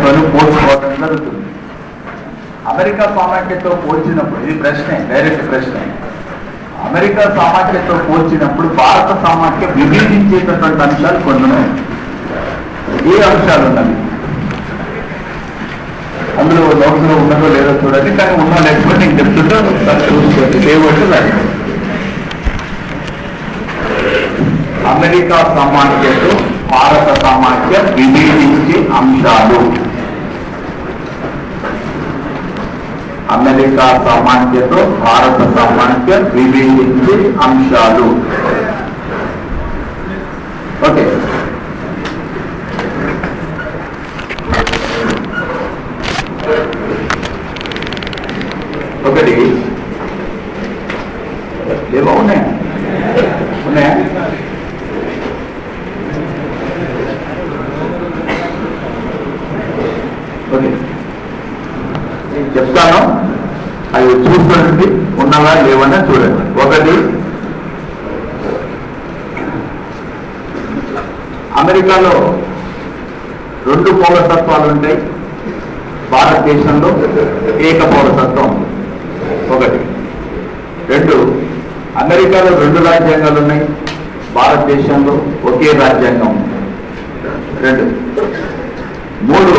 పోల్చుకోవడం జరుగుతుంది. అమెరికా సమాఖ్యతో పోల్చినప్పుడు ఇది ప్రశ్నే, డైరెక్ట్ ప్రశ్న. అమెరికా సమాఖ్యతో పోల్చినప్పుడు భారత సమాఖ్య విభేదించేటటువంటి అంశాలు కొన్ని ఉన్నాయి. ఏ అంశాలు ఉన్నవి? అందులో లోకంలో ఉన్నదో లేదో చూడండి, కానీ ఉన్నా లేకపోతే నేను చెప్తుంటే చూసుకోండి. లేవట్టు రాయండి. అమెరికా సమాఖ్యతో భారత సమాఖ్య విభేదించే అంశాలు. అమెరికా సమాఖ్యతో భారత సమాఖ్య విభేదించే అంశాలు. ఓకే, ఒకటి ఏమో ఉన్నాయా? ఉన్నాయా? ఓకే, చెప్తాను, అవి చూసుకోండి, ఉన్నవా లేవన్నా చూడండి. ఒకటి, అమెరికాలో 2 పౌరసత్వాలు ఉంటాయి, భారతదేశంలో ఏక పౌరసత్వం. ఒకటి. 2, అమెరికాలో 2 రాజ్యాంగాలు ఉన్నాయి, భారతదేశంలో ఒకే రాజ్యాంగం. 2. 3,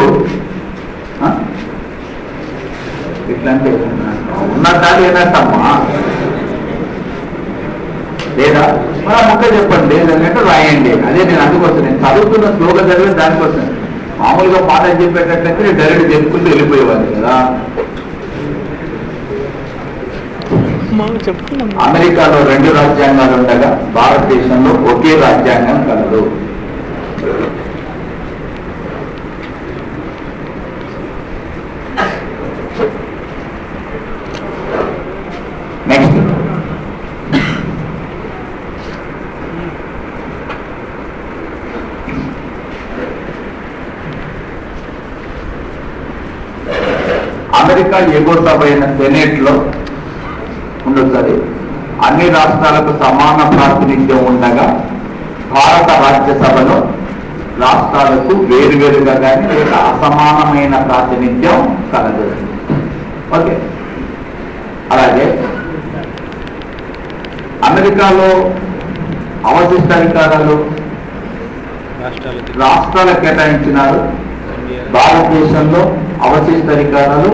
ఇట్లాంటి ఉన్న దాని ఏనట్టమ్మా లేదా మన ముక్క చెప్పండి, లేదంటే రాయండి. అదే నేను అందుకోసం, నేను చదువుతున్న స్లోగా చదివి దానికోసం. మామూలుగా పాట చెప్పేటట్లయితే నేను డైరెక్ట్ చెప్పుకుంటూ వెళ్ళిపోయేవాడిని కదా. అమెరికాలో 2 రాజ్యాంగాలు ఉండగా భారతదేశంలో ఒకే రాజ్యాంగం కలదు. నెక్స్ట్, అమెరికా ఎగువ సభ అయిన సెనేట్ లో ఉండొచ్చు, అన్ని రాష్ట్రాలకు సమాన ప్రాతినిధ్యం ఉండగా భారత రాజ్యసభలో రాష్ట్రాలకు వేరువేరుగా కానీ లేదా అసమానమైన ప్రాతినిధ్యం కలదు. ఓకే, అలాగే అమెరికాలో అవశిష్ట అధికారాలు రాష్ట్రాలకు కేటాయించినారు, భారతదేశంలో అవశిష్ట అధికారాలు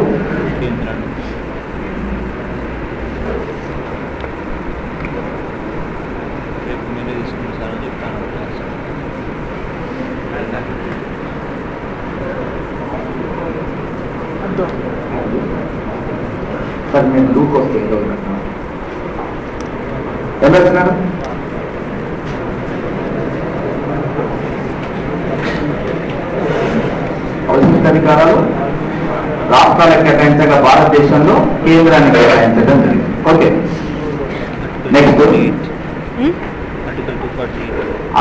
సార్ నేను లూక్ వస్తే ఏమవుతున్నారు? అవశిష్ట అధికారాలు రాష్ట్రాలకు కేటాయించగా భారతదేశంలో కేంద్రాన్ని కేటాయించడం జరిగింది. ఓకే, నెక్స్ట్,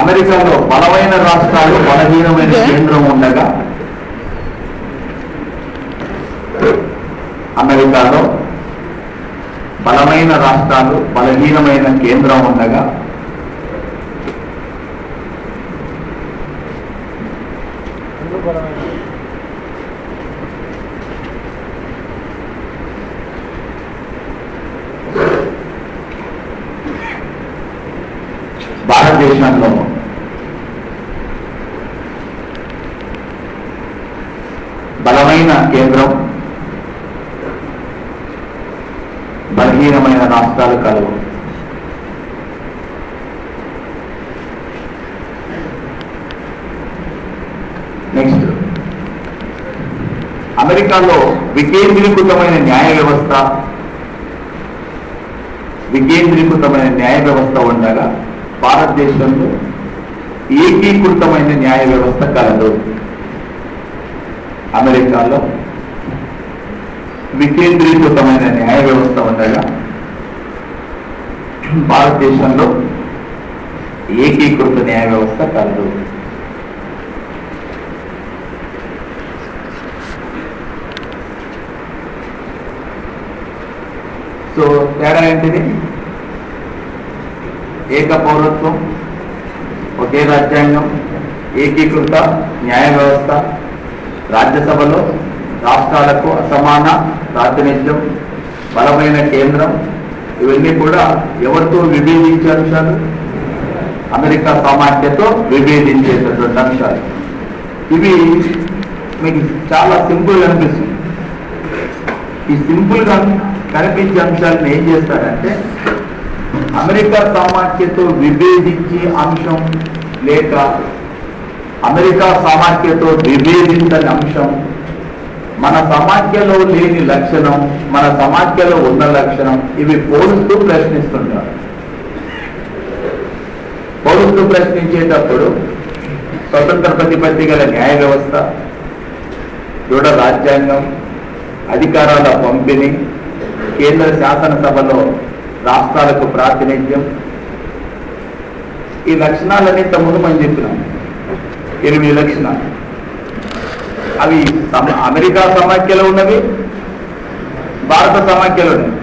అమెరికాలో బలమైన రాష్ట్రాలు బలహీనమైన కేంద్రం ఉండగా అమెరికాలో బలమైన రాష్ట్రాలు బలహీనమైన కేంద్రం ఉండగా భారతదేశంలో బలమైన కేంద్రం బలహీనమైన రాష్ట్రాలు కలవు. నెక్స్ట్, అమెరికాలో వికేంద్రీకృతమైన న్యాయ వ్యవస్థ ఉండగా భారతదేశంలో ఏకీకృతమైన న్యాయ వ్యవస్థ కలదు. అమెరికాలో వికేంద్రీకృతమైన న్యాయ వ్యవస్థ ఉండగా భారతదేశంలో ఏకీకృత న్యాయ వ్యవస్థ కలదు. సో తేడా ఏంటిది? ఏక పౌరత్వం, ఒకే రాజ్యాంగం, ఏకీకృత న్యాయ వ్యవస్థ, రాజ్యసభలో రాష్ట్రాలకు అసమాన ప్రాతినిధ్యం, బలమైన కేంద్రం, ఇవన్నీ కూడా ఎవరితో విభేదించే అంశాలు? అమెరికా సమాఖ్యతో విభేదించేటటువంటి అంశాలు. ఇవి మీకు చాలా సింపుల్ అనిపిస్తుంది. ఈ సింపుల్గా కనిపించే అంశాలను ఏం చేస్తారంటే, అమెరికా సమాఖ్యతో విభేదించే అంశం లేక అమెరికా సమాఖ్యతో విభేదించని అంశం, మన సమాఖ్యలో లేని లక్షణం, మన సమాఖ్యలో ఉన్న లక్షణం, ఇవి పోలుస్తూ ప్రశ్నిస్తుంటారు. పోలుస్తూ ప్రశ్నించేటప్పుడు స్వతంత్ర ప్రతిపత్తి గల న్యాయ వ్యవస్థ, దృఢ రాజ్యాంగం, అధికారాల పంపిణీ, కేంద్ర శాసనసభలో రాష్ట్రాలకు ప్రాతినిధ్యం, ఈ లక్షణాలన్నీ తమ్ముడు మనం చెప్పినాం. 8 లక్షణాలు. అవి అమెరికా సమాఖ్యలో ఉన్నవి, భారత సమాఖ్యలో ఉన్నవి.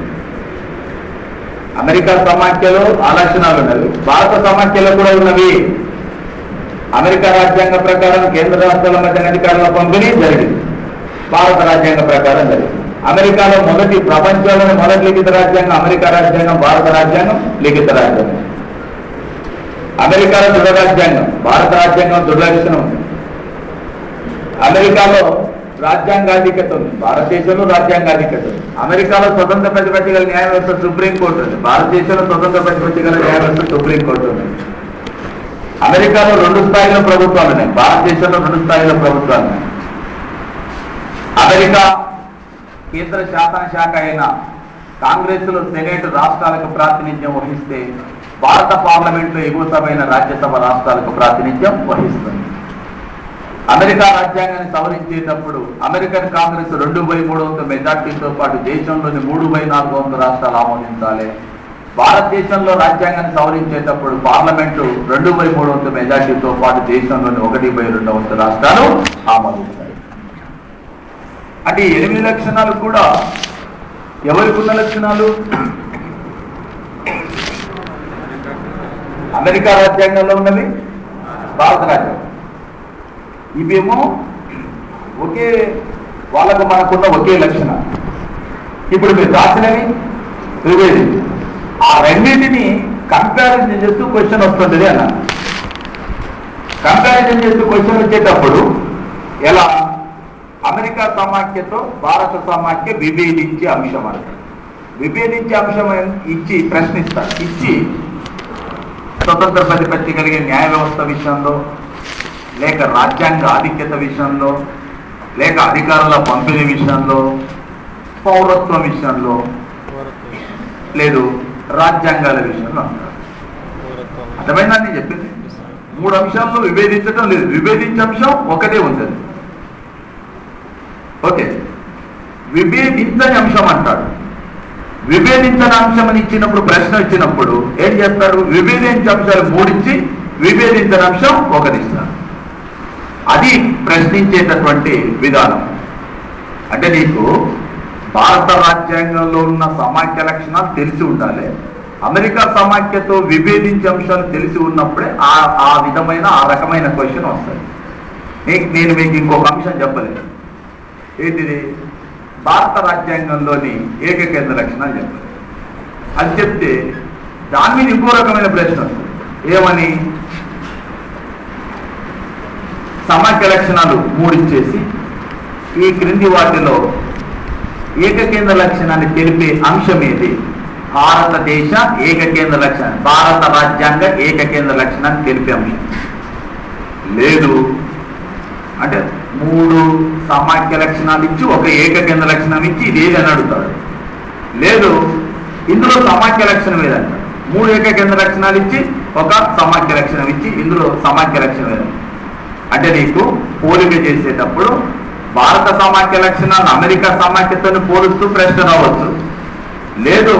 అమెరికా సమాఖ్యలో ఆ లక్షణాలు ఉన్నవి, భారత సమాఖ్యలో కూడా ఉన్నవి. అమెరికా రాజ్యాంగ ప్రకారం కేంద్ర రాష్ట్రాల మధ్య అధికారుల పంపిణీ జరిగింది, భారత రాజ్యాంగ ప్రకారం జరిగింది. అమెరికాలో ప్రపంచంలోని మొదటి లిఖిత రాజ్యాంగం అమెరికా రాజ్యాంగం, భారత రాజ్యాంగం లిఖిత రాజ్యాంగం. అమెరికాలో దృఢ రాజ్యాంగం, భారత రాజ్యాంగం దృఢ లక్షణం ఉంది. అమెరికాలో రాజ్యాంగాధిక్యత ఉంది, భారతదేశంలో రాజ్యాంగాధిక్యత ఉంది. అమెరికాలో స్వతంత్ర ప్రతిపత్తి గల న్యాయ వ్యవస్థ సుప్రీంకోర్టు ఉంది, భారతదేశంలో స్వతంత్ర ప్రతిపత్తి గల న్యాయ వ్యవస్థ సుప్రీంకోర్టు ఉంది. అమెరికాలో 2 స్థాయిలో ప్రభుత్వాలు ఉన్నాయి, భారతదేశంలో 2 స్థాయిలో ప్రభుత్వాలు ఉన్నాయి. అమెరికా కేంద్ర శాసనశాఖ అయిన కాంగ్రెస్ లో సెనేట్ రాష్ట్రాలకు ప్రాతినిధ్యం వహిస్తే, భారత పార్లమెంట్లో ఎగువ సభ అయిన రాజ్యసభ రాష్ట్రాలకు ప్రాతినిధ్యం వహిస్తుంది. అమెరికా రాజ్యాంగాన్ని సవరించేటప్పుడు అమెరికన్ కాంగ్రెస్ 2/3 మెజార్టీతో పాటు దేశంలోని 3/4 రాష్ట్రాలు ఆమోదించాలి. భారతదేశంలో రాజ్యాంగాన్ని సవరించేటప్పుడు పార్లమెంటు 2/3 మెజార్టీతో పాటు దేశంలోని 1/2 రాష్ట్రాలు ఆమోదించాలి. అంటే 8 లక్షణాలు కూడా ఎవరికి ఉన్న లక్షణాలు? అమెరికా రాజ్యాంగంలో ఉన్నవి, భారత రాజ్యాంగం. ఇవేమో ఒకే వాళ్ళకు మనకున్న ఒకే లక్షణం. ఇప్పుడు మీరు రాసినవి విభేదించి ఆ రెండింటిని కంపారిజన్ చేస్తూ క్వశ్చన్ వస్తుంటుంది అన్న. కంపారిజన్ చేస్తూ క్వశ్చన్ వచ్చేటప్పుడు ఎలా? అమెరికా సమాఖ్యతో భారత సమాఖ్య విభేదించే అంశం అంటారు. విభేదించే అంశం ఇచ్చి ప్రశ్నిస్తారు. ఇచ్చి స్వతంత్ర ప్రతిపత్తి కలిగే న్యాయ వ్యవస్థ విషయంలో, లేక రాజ్యాంగ ఆధిక్యత విషయంలో, లేక అధికారుల పంపిణీ విషయంలో, పౌరత్వం విషయంలో, లేదు రాజ్యాంగాల విషయంలో అంటారు. అర్థమైందని చెప్పింది. 3 అంశాల్లో విభేదించడం లేదు, విభేదించే అంశం ఒకటే ఉంటుంది. ఓకే, విభేదించని అంశం అంటాడు. విభేదించని అంశం అని ఇచ్చినప్పుడు, ప్రశ్న ఇచ్చినప్పుడు ఏం చేస్తారు? విభేదించే అంశాలు 3 ఇచ్చి విభేదించని అంశం 1 ఇస్తారు. అది ప్రశ్నించేటటువంటి విధానం. అంటే నీకు భారత రాజ్యాంగంలో ఉన్న సమాఖ్య లక్షణాలు తెలిసి ఉండాలి, అమెరికా సమాఖ్యతో విభేదించే అంశాలు తెలిసి ఉన్నప్పుడే ఆ విధమైన ఆ రకమైన క్వశ్చన్ వస్తుంది. నేను మీకు ఇంకొక అంశం చెప్పలేదు. ఏంటిది? భారత రాజ్యాంగంలోని ఏకకేంద్ర లక్షణాలు చెప్పలేదు. అది చెప్తే దాని మీద ఇంకో రకమైన ప్రశ్న వస్తుంది. ఏమని? సమాఖ్య లక్షణాలు 3 ఇచ్చేసి ఈ క్రింది వాటిలో ఏకకేంద్ర లక్షణాన్ని తెలిపే అంశం ఏది? భారతదేశ ఏకకేంద్ర లక్షణం, భారత రాజ్యాంగ ఏకకేంద్ర లక్షణాన్ని తెలిపే అంశం లేదు. అంటే 3 సమాఖ్య లక్షణాలు ఇచ్చి ఒక ఏకకేంద్ర లక్షణం ఇచ్చి ఇది ఏది అని అడుగుతాడు. లేదు, ఇందులో సమాఖ్య లక్షణం ఏదంటాడు. 3 ఏకకేంద్ర లక్షణాలు ఇచ్చి ఒక సమాఖ్య లక్షణం ఇచ్చి ఇందులో సమాఖ్య లక్షణం ఏదంటాడు. అంటే నీకు పోలిక చేసేటప్పుడు భారత సమాఖ్య లక్షణాలు అమెరికా సమాఖ్యతో పోలుస్తూ ప్రశ్న రావచ్చు. లేదు,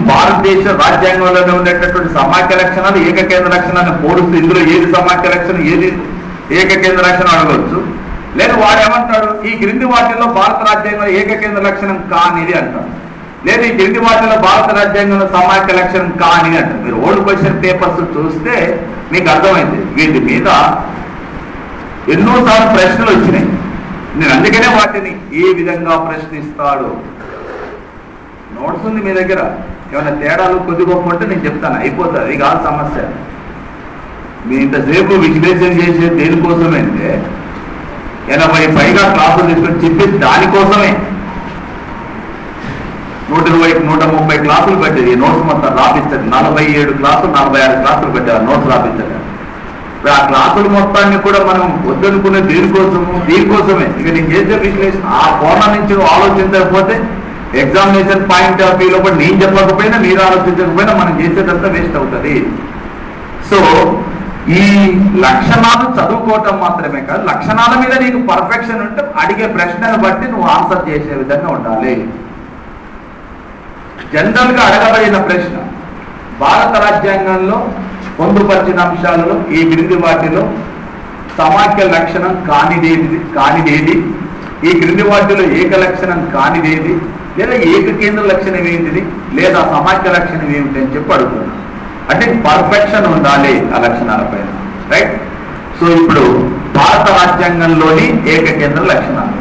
భారతదేశ రాజ్యాంగంలోనే ఉండేటటువంటి సమాఖ్య లక్షణాలు ఏకకేంద్ర లక్షణాన్ని పోలుస్తూ ఇందులో ఏది సమాఖ్య లక్షణం, ఏది ఏకకేంద్ర లక్షణం అడగవచ్చు. లేదు, వాడు ఏమంటాడు? ఈ క్రింది వాటిల్లో భారత రాజ్యాంగంలో ఏకకేంద్ర లక్షణం కానిది అంటాడు. లేదు, ఈ క్రింది వాటిల్లో భారత రాజ్యాంగంలో సమాఖ్య లక్షణం కానిది అంటారు. మీరు ఓల్డ్ క్వశ్చన్ పేపర్స్ చూస్తే మీకు అర్థమైంది. వీటి మీద ఎన్నోసార్లు ప్రశ్నలు వచ్చినాయి. నేను అందుకనే వాటిని ఏ విధంగా ప్రశ్నిస్తాడు. నోట్స్ ఉంది మీ దగ్గర, ఏమైనా తేడాలు కొద్ది గొప్ప ఉంటే నేను చెప్తాను, అయిపోతుంది. అది కాదు సమస్య. మీ ఇంతసేపు విశ్లేషణ చేసే దేనికోసమే అంటే 80 పైగా క్లాసులు తీసుకొని చెప్పేది దానికోసమే. 120 130 క్లాసులు పెట్టేది నోట్స్ మొత్తం రాపించండి. 47 క్లాసులు 46 క్లాసులు పెట్టారు నోట్స్ రాపించండి. ఆ క్లాసులు మొత్తాన్ని కూడా మనం వద్దనుకునే దీనికోసమే. ఇక నేను చేసే విశ్లేషణ ఆ కోణం నుంచి ఆలోచించకపోతే ఎగ్జామినేషన్ పాయింట్ ఆఫ్ వ్యూలో కూడా నేను చెప్పకపోయినా మీరు ఆలోచించకపోయినా మనం చేసేదంతా వేస్ట్ అవుతుంది. సో ఈ లక్షణాలు చదువుకోవటం మాత్రమే కాదు, లక్షణాల మీద నీకు పర్ఫెక్షన్ ఉంటే అడిగే ప్రశ్నను బట్టి నువ్వు ఆన్సర్ చేసే విధంగా ఉండాలి. జనరల్ గా అడగబడిన ప్రశ్న, భారత రాజ్యాంగంలో పొందుపరిచిన అంశాలలో ఈ క్రింది వాటిలో సమాఖ్య లక్షణం కానిదేది, ఈ క్రింది వాటిలో ఏక లక్షణం కానిదేది, లేదా ఏకకేంద్ర లక్షణం ఏంటిది, లేదా సమాఖ్య లక్షణం ఏమిటి అని చెప్పి అడుగుతున్నాను. అంటే పర్ఫెక్షన్ ఉండాలి ఆ లక్షణాల పైన, రైట్? సో ఇప్పుడు భారత రాజ్యాంగంలోని ఏకకేంద్ర లక్షణాలు.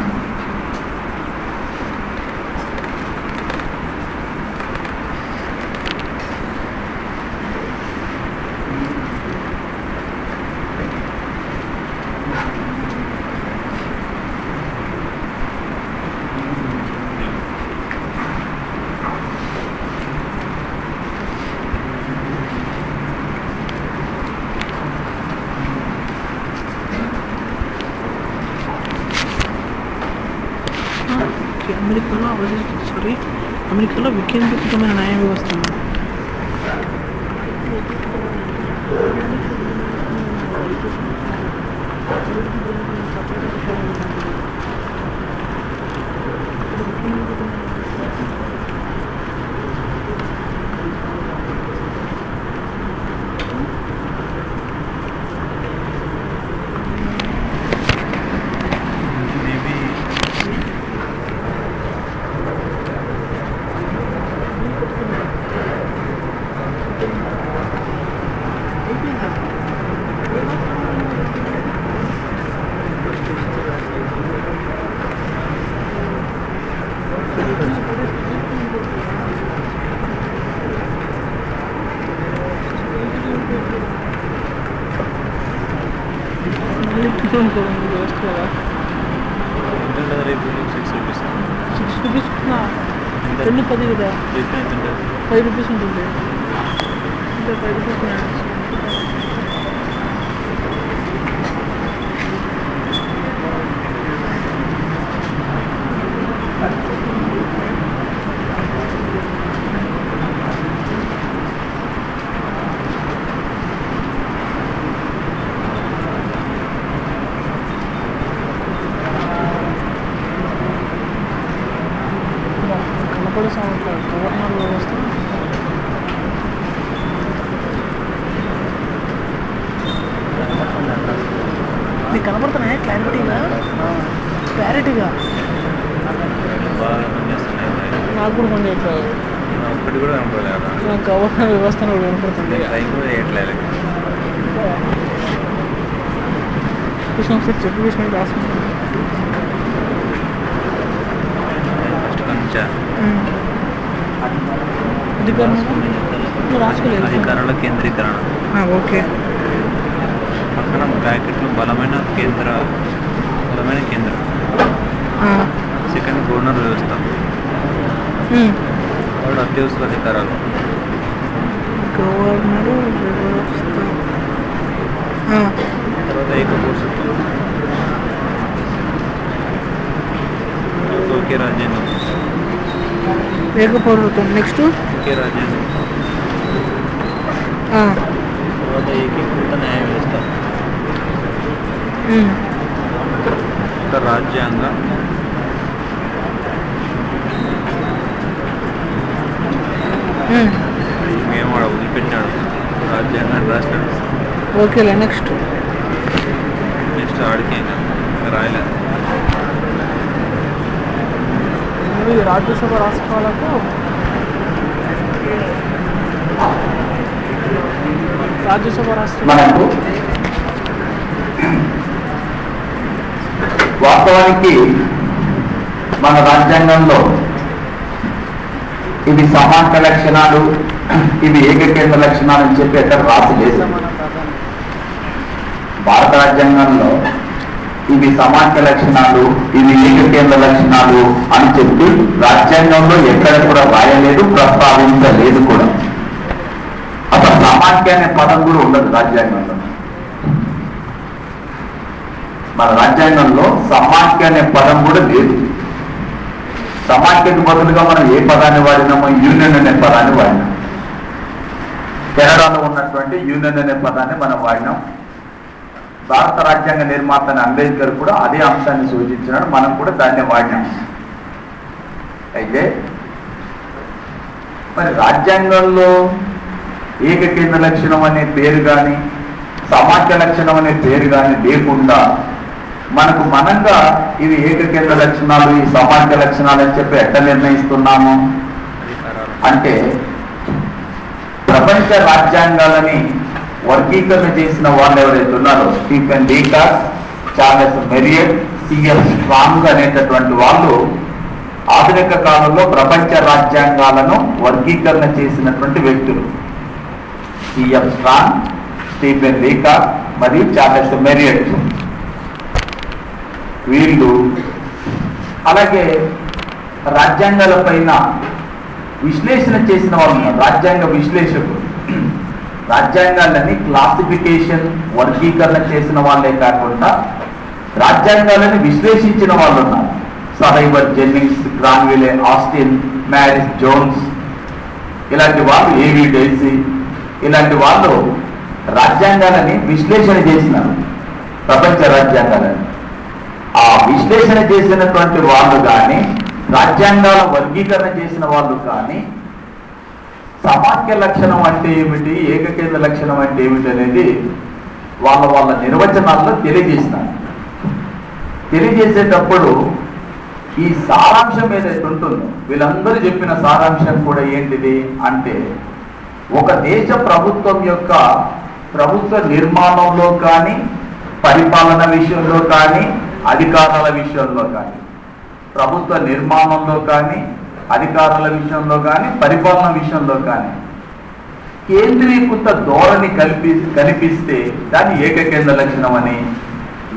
అమెరికాలో వికేంద్రీకృతమైన న్యాయ వ్యవస్థ రెండు 10 కదా, 5 రూపీస్ ఉంటుంది. ఇంకా 5 రూపీస్ గవర్నర్ వ్యవస్థ. నీకు కనపడుతున్నాయి క్లారిటీగా? నాకు కూడా పని చేయట్లేదు. గవర్నర్ వ్యవస్థ కూడా కనపడుతుంది. విషయం ఒకసారి చెప్పు, విషయం రాసుకుంటాను. అధికారుల కేంద్రీకరణ. ఓకే. పక్కన బ్రాకెట్లు బలమైన కేంద్రం. సెకండ్ గవర్నర్ వ్యవస్థ. వాడు అత్యవసర అధికారాలు. గవర్నర్ వ్యవస్థ. తర్వాత ఏకపౌరసత్వం. ఒకే రాజ్యాంగం. ఏకపౌరత్వం. నెక్స్ట్ ఒకే రాజ్యాంగం. తర్వాత ఏకీకృత న్యాయ వ్యవస్థ. ఒక రాజ్యాంగ మేము వాడు వదిలిపెట్టాడు రాజ్యాంగాన్ని రాస్తాడు. ఓకేలే. నెక్స్ట్ ఆడికి రాయలేదు. రాజ్యసభ రాష్ట్రాలకు మనకు వాస్తవానికి మన రాజ్యాంగంలో ఇవి సమాంతర లక్షణాలు, ఇవి ఏకకేంద్ర లక్షణాలు అని చెప్పి ఎక్కడ రాసి లేదు. భారత రాజ్యాంగంలో ఇవి సమాంతర లక్షణాలు, ఇవి ఏకకేంద్ర లక్షణాలు అని చెప్పి రాజ్యాంగంలో ఎక్కడ కూడా రాయలేదు, ప్రస్తావించలేదు కూడా. అసలు సమాఖ్య అనే పదం కూడా ఉండదు రాజ్యాంగంలో. మన రాజ్యాంగంలో సమాఖ్య అనే పదం కూడా లేదు. సమాఖ్యకు బదులుగా మనం ఏ పదాన్ని వాడినామో యూనియన్ అనే పదాన్ని వాడినాం. కెనడాలో ఉన్నటువంటి యూనియన్ అనే పదాన్ని మనం వాడినాం. భారత రాజ్యాంగ నిర్మాత అంబేద్కర్ కూడా అదే అంశాన్ని సూచించినాడు, మనం కూడా దాన్ని వాడినాం. అయితే మరి రాజ్యాంగంలో ఏకకేంద్ర లక్షణం అనే పేరు కానీ సమాఖ్య లక్షణం అనే పేరు కానీ లేకుండా మనకు మనంగా ఇవి ఏకకేంద్ర లక్షణాలు, ఈ సమాఖ్య లక్షణాలు అని చెప్పి ఎట్లా నిర్ణయిస్తున్నాము అంటే, ప్రపంచ రాజ్యాంగాలని వర్గీకరణ చేసిన వాళ్ళు ఎవరైతే ఉన్నారో స్టీఫెన్ డీకార్, చార్లెస్ మెరియట్, సిఎఫ్ స్ట్రాంగ్ అనేటటువంటి వాళ్ళు ఆధునిక కాలంలో ప్రపంచ రాజ్యాంగాలను వర్గీకరణ చేసినటువంటి వ్యక్తులు. సిఎఫ్ స్ట్రాంగ్, స్టీఫెన్ డీకార్ మరియు చార్లెస్ మెరియట్ వీళ్ళు. అలాగే రాజ్యాంగాల పైన విశ్లేషణ చేసిన వాళ్ళు ఉన్నారు, రాజ్యాంగ విశ్లేషకులు. రాజ్యాంగాలని క్లాసిఫికేషన్, వర్గీకరణ చేసిన వాళ్ళే కాకుండా రాజ్యాంగాలని విశ్లేషించిన వాళ్ళు ఉన్నారు. సరైవర్ జెన్నింగ్స్, గ్రాన్విలే, ఆస్టిన్, మ్యారిస్ జోన్స్ ఇలాంటి వాళ్ళు, ఏవి డేసీ ఇలాంటి వాళ్ళు రాజ్యాంగాలని విశ్లేషణ చేసినారు, ప్రపంచ రాజ్యాంగాలని. ఆ విశ్లేషణ చేసినటువంటి వాళ్ళు కానీ, రాజ్యాంగాల వర్గీకరణ చేసిన వాళ్ళు కానీ సమాఖ్య లక్షణం అంటే ఏమిటి, ఏకకేంద్ర లక్షణం అంటే ఏమిటి అనేది వాళ్ళ నిర్వచనాల్లో తెలియజేసినారు. తెలియజేసేటప్పుడు ఈ సారాంశం ఏదైతే ఉంటుందో, వీళ్ళందరూ చెప్పిన సారాంశం కూడా ఏంటిది అంటే, ఒక దేశ ప్రభుత్వం యొక్క ప్రభుత్వ నిర్మాణంలో కానీ, పరిపాలన విషయంలో కానీ, అధికారాల విషయంలో కానీ, ప్రభుత్వ నిర్మాణంలో కానీ, అధికారాల విషయంలో కానీ, పరిపాలన విషయంలో కానీ కేంద్రీకృత ధోరణి కనిపిస్తే దాన్ని ఏకకేంద్ర లక్షణం అని,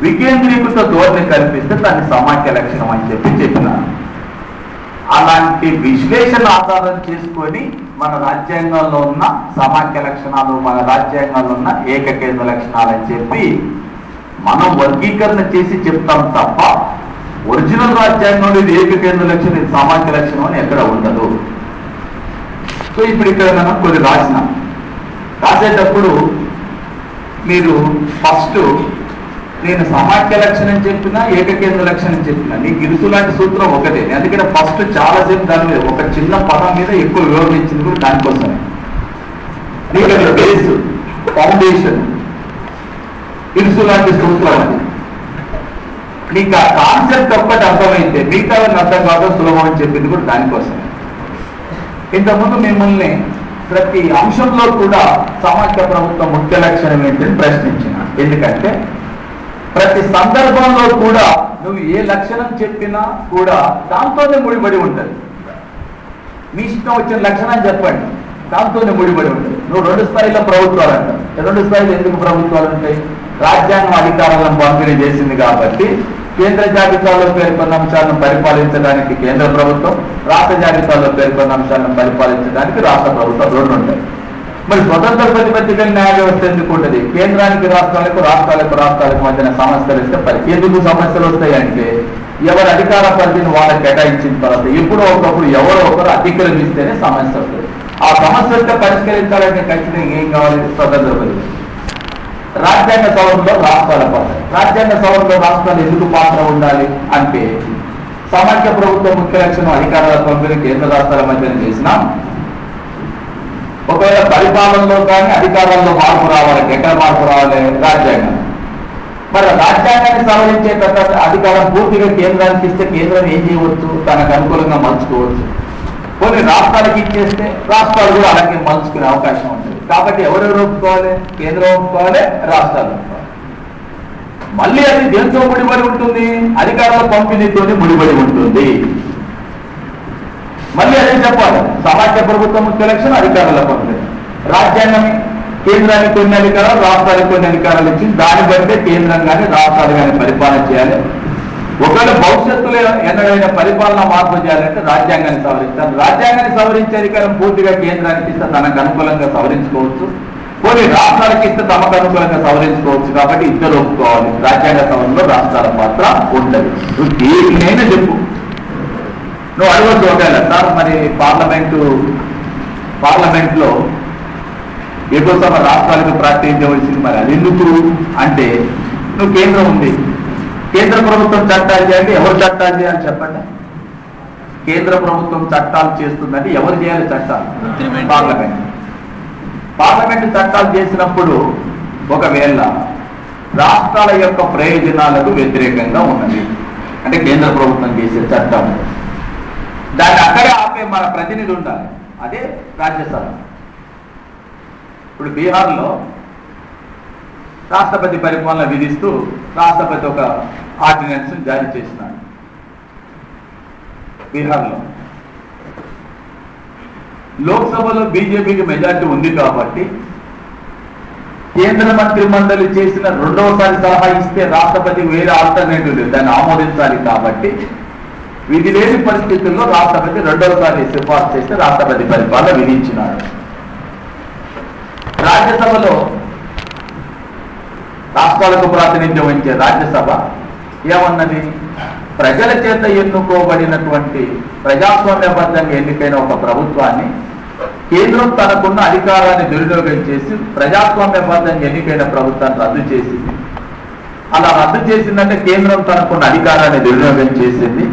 వికేంద్రీకృత ధోరణి కల్పిస్తే దాన్ని సమాఖ్య లక్షణం అని చెప్పినారు. అలాంటి విశ్లేషణ ఆధారం చేసుకొని మన రాజ్యాంగంలో ఉన్న సమాఖ్య లక్షణాలు, మన రాజ్యాంగంలో ఉన్న ఏకకేంద్ర లక్షణాలు అని చెప్పి మనం వర్గీకరణ చేసి చెప్తాం తప్ప ఒరిజినల్ రాజ్యాంగంలో ఇది ఏకకేంద్ర లక్షణం, ఇది సమాఖ్య లక్షణం అని ఎక్కడ ఉండదు. సో ఇప్పుడు ఇక్కడ మనం కొన్ని రాసేటప్పుడు మీరు ఫస్ట్ నేను సమాఖ్య లక్షణం చెప్పినా, ఏకకేంద్ర లక్షణం చెప్పినా నీకు ఇరుసు లాంటి సూత్రం ఒకటే. అందుకని ఫస్ట్ చాలాసేపు దాని మీద ఒక చిన్న పదం మీద ఎక్కువ వివరించింది కూడా దానికోసమే. నీకు అది బేస్, ఫౌండేషన్, ఇరుసు లాంటి సూత్రం అది. నీకు ఆ కాన్సెప్ట్ ఒక్కటి అర్థమైతే మిగతా అర్థం కాదు, సులభం అని చెప్పింది కూడా దానికోసమే. ఇంతకుముందు మిమ్మల్ని ప్రతి అంశంలో కూడా సమాఖ్య ప్రభుత్వం ముఖ్య లక్షణం ఏంటని ప్రశ్నించిన. ఎందుకంటే ప్రతి సందర్భంలో కూడా నువ్వు ఏ లక్షణం చెప్పినా కూడా దాంతోనే ముడిపడి ఉంటుంది. మీ ఇష్టం వచ్చిన లక్షణం చెప్పండి, దాంతోనే ముడిపడి ఉంటుంది. నువ్వు 2 స్థాయిలో ప్రభుత్వాలు అంటావు. 2 స్థాయిలో ఎందుకు ప్రభుత్వాలు ఉంటాయి? రాజ్యాంగం అధికారాలను పంపిణీ చేసింది కాబట్టి కేంద్ర జాబితాలో పేర్కొన్న అంశాలను పరిపాలించడానికి కేంద్ర ప్రభుత్వం, రాష్ట్ర జాబితాలో పేర్కొన్న అంశాలను పరిపాలించడానికి రాష్ట్ర ప్రభుత్వం 2 ఉంటాయి. మరి స్వతంత్ర ప్రతిపత్తి న్యాయ వ్యవస్థ ఎందుకు ఉంటుంది? కేంద్రానికి రాష్ట్రాలకు, రాష్ట్రాలకు మధ్యన సమస్యలు వస్తే ఎందుకు సమస్యలు వస్తాయంటే ఎవరు అధికార పరిధిని వాళ్ళకి కేటాయించిన తర్వాత ఎప్పుడో ఒకప్పుడు ఎవరో ఒకరు అతిక్రమిస్తేనే సమస్య వస్తుంది. ఆ సమస్యలతో పరిష్కరించాలంటే ఖచ్చితంగా ఏం కావాలి? స్వతంత్ర ప్రతిపత్తి. రాజ్యాంగ సవరణలో రాష్ట్రాల పాత్ర. రాజ్యాంగ సవరణలో రాష్ట్రాలు ఎందుకు పాత్ర ఉండాలి అంటే సమాఖ్య ప్రభుత్వ ముఖ్య లక్షణం అధికారాల పంపిణీ కేంద్ర రాష్ట్రాల మధ్యన చేసినాం. ఒకవేళ పరిపాలనలో కానీ అధికారాల్లో మార్పు రావాలి, ఎక్కడ మార్పు రావాలి? రాజ్యాంగం. మరి రాజ్యాంగాన్ని సవరించేటట్టు అధికారం పూర్తిగా కేంద్రానికి ఇస్తే కేంద్రం ఏం చేయవచ్చు? తనకు అనుకూలంగా మలుచుకోవచ్చు. కొన్ని రాష్ట్రాలకు ఇచ్చేస్తే రాష్ట్రాలు కూడా అలాగే మలుచుకునే అవకాశం ఉంటుంది. కాబట్టి ఎవరెవరు ఒప్పుకోవాలి? కేంద్రం ఒప్పుకోవాలి, రాష్ట్రాలు ఒప్పుకోవాలి. మళ్ళీ అది దేంతో ముడిపడి ఉంటుంది? అధికారుల పంపిణీతోనే ముడిపడి ఉంటుంది. మళ్ళీ అదే చెప్పాలి, సమాఖ్య ప్రభుత్వం ముఖ్య లక్ష్యం అధికారుల పంపిణీ. రాజ్యాంగం కేంద్రానికి కొన్ని అధికారాలు, రాష్ట్రానికి కొన్ని అధికారాలు ఇచ్చింది. దాన్ని బట్టే కేంద్రం కానీ రాష్ట్రాలు కానీ పరిపాలన చేయాలి. ఒకవేళ భవిష్యత్తులో ఎన్నడైనా పరిపాలన మార్పు చేయాలంటే రాజ్యాంగాన్ని సవరించాలి. రాజ్యాంగాన్ని సవరించే అధికారం పూర్తిగా కేంద్రానికి ఇస్తే తనకు అనుకూలంగా సవరించుకోవచ్చు, కొన్ని రాష్ట్రాలకి ఇస్తే తమకు అనుకూలంగా సవరించుకోవచ్చు. కాబట్టి ఇద్దరు ఒప్పుకోవాలి. రాజ్యాంగ సవరణలో రాష్ట్రాల పాత్ర ఉంటుంది. నువ్వు దేనినైనా చెప్పు. నువ్వు అడగచ్చు, ఒకవేళ సార్ మరి పార్లమెంట్లో ఎగువ సభ రాష్ట్రాలకు ప్రాతినిధ్యవలసింది, మరి అది ఎందుకు అంటే నువ్వు కేంద్రం ఉంది, కేంద్ర ప్రభుత్వం చట్టాలు చేయాలి. ఎవరు చట్టాలు చేయాలి చెప్పండి? కేంద్ర ప్రభుత్వం చట్టాలు చేస్తుందంటే ఎవరు చేయాలి చట్టాలు? పార్లమెంట్ చట్టాలు చేసినప్పుడు ఒకవేళ రాష్ట్రాల యొక్క ప్రయోజనాలకు వ్యతిరేకంగా ఉన్నది అంటే కేంద్ర ప్రభుత్వం చేసే చట్టం, దాన్ని అక్కడే ఆపే మన ప్రతినిధి ఉండాలి. అదే రాజ్యసభ. ఇప్పుడు బీహార్లో రాష్ట్రపతి పరిపాలన విధిస్తూ రాష్ట్రపతి ఒక ఆర్డినెన్స్ జారీ చేసినాడు. బీహార్లో లోక్సభలో బీజేపీకి మెజార్టీ ఉంది కాబట్టి కేంద్ర మంత్రి మండలి చేసిన రెండవసారి సలహా ఇస్తే రాష్ట్రపతి వేరే ఆల్టర్నేటివ్ లేదు, దాన్ని ఆమోదించాలి. కాబట్టి విధి లేని పరిస్థితుల్లో రాష్ట్రపతి రెండవసారి సిఫార్సు చేస్తే రాష్ట్రపతి పరిపాలన విధించినాడు. రాజ్యసభలో రాష్ట్రాలకు ప్రాతినిధ్యం వహించే రాజ్యసభ ఏమన్నది? ప్రజల చేత ఎన్నుకోబడినటువంటి ప్రజాస్వామ్యబద్ధంగా ఎన్నికైన ఒక ప్రభుత్వాన్ని కేంద్రం తనకున్న అధికారాన్ని దుర్వినియోగం చేసి ప్రజాస్వామ్యబద్ధంగా ఎన్నికైన ప్రభుత్వాన్ని రద్దు చేసింది. అలా రద్దు చేసిందంటే కేంద్రం తనకున్న అధికారాన్ని దుర్వినియోగం చేసింది.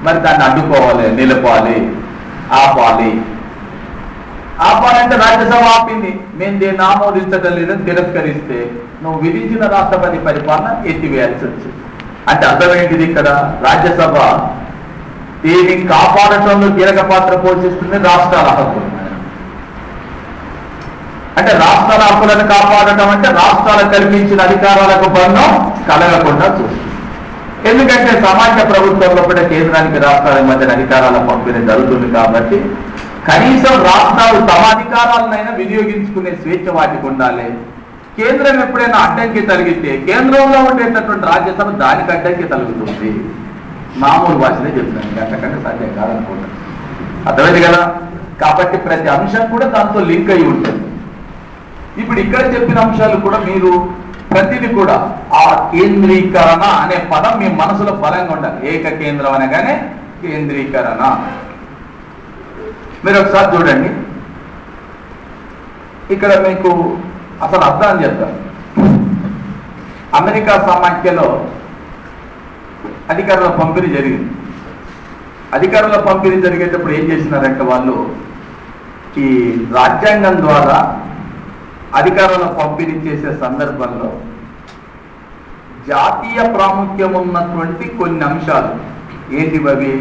మరి దాన్ని అడ్డుకోవాలి, నిలపాలి, ఆపాలంటే రాజ్యసభ ఆపింది. మేము దీన్ని ఆమోదించడం లేదని తిరస్కరిస్తే నువ్వు విధించిన రాష్ట్రపతి పరిపాలన ఎత్తివేయాల్సి వచ్చింది. అంటే అర్థమైంది ఇక్కడ రాజ్యసభ దీన్ని కాపాడటంలో కీలక పాత్ర పోషిస్తుంది. రాష్ట్రాల హక్కులు అంటే రాష్ట్రాల హక్కులను కాపాడటం అంటే రాష్ట్రాలకు కల్పించిన అధికారాలకు భంగం కలగకుండా చూస్తుంది. ఎందుకంటే సమాఖ్య ప్రభుత్వంలో కూడా కేంద్రానికి రాష్ట్రాల మధ్య అధికారాల పంపిణీ జరుగుతుంది. కాబట్టి కనీసం రాష్ట్రాలు తమ అధికారాలనైనా వినియోగించుకునే స్వేచ్ఛ వాటికి ఉండాలి. కేంద్రం ఎప్పుడైనా అడ్డంకి తగిలితే కేంద్రంలో ఉండేటటువంటి రాజ్యసభ దానికి అడ్డంకి తగులుతుంది. మామూలు భాషనే చెప్తున్నాను, అంతకంటే సాధ్యం కాదనుకుంటాను. అర్థమైంది కదా? కాబట్టి ప్రతి అంశం కూడా దాంతో లింక్ అయి ఉంటుంది. ఇప్పుడు ఇక్కడ చెప్పిన అంశాలు కూడా మీరు ప్రతిదీ కూడా ఆ కేంద్రీకరణ అనే పదం మీ మనసులో బలంగా ఉండాలి. ఏక కేంద్రం అనగానే కేంద్రీకరణ. మీరు ఒకసారి చూడండి, ఇక్కడ మీకు అసలు అర్థం చెప్తాను. అమెరికా సమాఖ్యలో అధికారుల పంపిణీ జరిగింది. అధికారుల పంపిణీ జరిగేటప్పుడు ఏం చేసినారంటే వాళ్ళు ఈ రాజ్యాంగం ద్వారా అధికారుల పంపిణీ చేసే సందర్భంలో జాతీయ ప్రాముఖ్యం ఉన్నటువంటి కొన్ని అంశాలు ఏంటివి?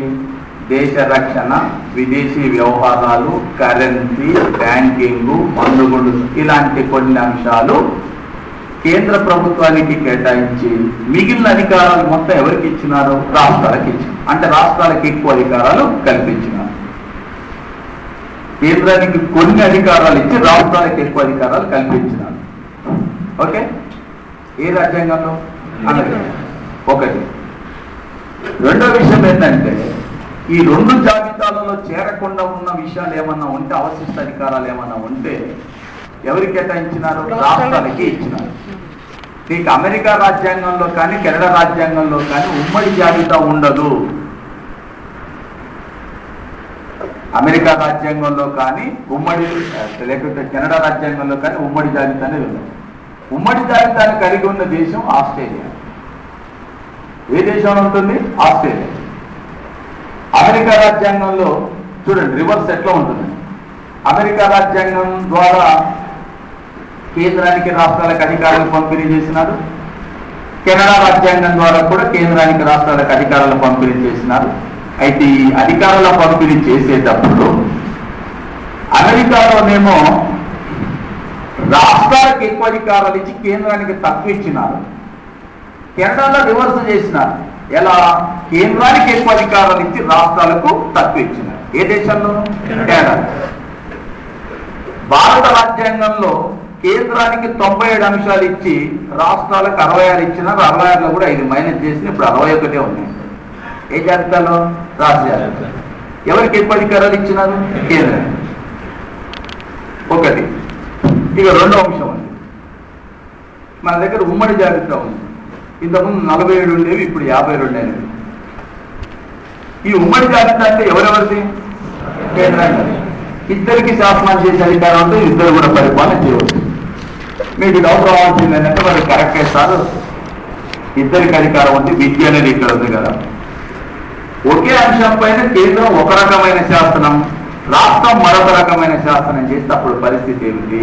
దేశ రక్షణ, విదేశీ వ్యవహారాలు, కరెన్సీ, బ్యాంకింగ్, మందుగుండు ఇలాంటి కొన్ని అంశాలు కేంద్ర ప్రభుత్వానికి కేటాయించి మిగిలిన అధికారాలు మొత్తం ఎవరికి ఇచ్చినారు? రాష్ట్రాలకు ఇచ్చారు. అంటే రాష్ట్రాలకు ఎక్కువ అధికారాలు కల్పించినారు. కేంద్రానికి కొన్ని అధికారాలు ఇచ్చి రాష్ట్రాలకు ఎక్కువ అధికారాలు కల్పించినారు. ఓకే, ఏ రాజ్యాంగంలో? ఒకటి. రెండో విషయం ఏంటంటే ఈ రెండు జాబితాలలో చేరకుండా ఉన్న విషయాలు ఏమన్నా ఉంటే, అవశిష్ట అధికారాలు ఏమన్నా ఉంటే ఎవరికి కేటాయించినారు? రాష్ట్రాలకి ఇచ్చినారు. నీకు అమెరికా రాజ్యాంగంలో కానీ కెనడా రాజ్యాంగంలో కానీ ఉమ్మడి జాబితా ఉండదు. అమెరికా రాజ్యాంగంలో కానీ ఉమ్మడి, లేకపోతే కెనడా రాజ్యాంగంలో కానీ ఉమ్మడి జాబితా అనేది ఉండదు. ఉమ్మడి జాబితాను కలిగి ఉన్న దేశం ఆస్ట్రేలియా. ఏ దేశంలో ఉంటుంది? ఆస్ట్రేలియా. అమెరికా రాజ్యాంగంలో చూడండి రివర్స్ ఎట్లా ఉంటుంది. అమెరికా రాజ్యాంగం ద్వారా కేంద్రానికి రాష్ట్రాలకు అధికారాలు పంపిణీ చేసినారు. కెనడా రాజ్యాంగం ద్వారా కూడా కేంద్రానికి రాష్ట్రాలకు అధికారాలు పంపిణీ చేసినారు. అయితే ఈ అధికారాల పంపిణీ చేసేటప్పుడు అమెరికాలోనేమో రాష్ట్రాలకు ఎక్కువ అధికారాలు ఇచ్చి కేంద్రానికి తక్కువ ఇచ్చినారు. కెనడాలో రివర్స్ చేసినారు. ఎలా? కేంద్రానికి ఎక్కువ అధికారాలు ఇచ్చి రాష్ట్రాలకు తక్కువ ఇచ్చినారు. ఏ దేశంలో? కెనడా. భారత రాజ్యాంగంలో కేంద్రానికి 97 అంశాలు ఇచ్చి రాష్ట్రాలకు 66 ఇచ్చినారు. 66లో కూడా 5 మైనస్ చేసి ఇప్పుడు 61 ఉన్నాయి. ఏ జాబితాలో? రాష్ట్ర జాబితా. ఎవరికి ఎక్కువ అధికారాలు ఇచ్చినారు? కేంద్రం. ఒకటి. ఇక రెండో అంశం ఉంది, మన దగ్గర ఉమ్మడి జాబితా ఉంది. ఇంతకుముందు 47 ఉండేవి, ఇప్పుడు 52 అయినవి. ఈ ఉమ్మడి జాబితా అంటే ఎవరెవరిది? కేంద్రాన్ని. ఇద్దరికి శాసనం చేసే అధికారం అంటే ఇద్దరు కూడా పరిపాలన చేయవచ్చు. మీకు డౌట్ రావాల్సింది ఏంటంటే మరి కరెక్ట్ చేస్తారు, ఇద్దరికి అధికారం ఉంది, విద్య అనేది ఇక్కడ ఉంది కదా. ఒకే అంశం పైన కేంద్రం ఒక రకమైన శాసనం, రాష్ట్రం మరొక రకమైన శాసనం చేస్తే అప్పుడు పరిస్థితి ఏమిటి?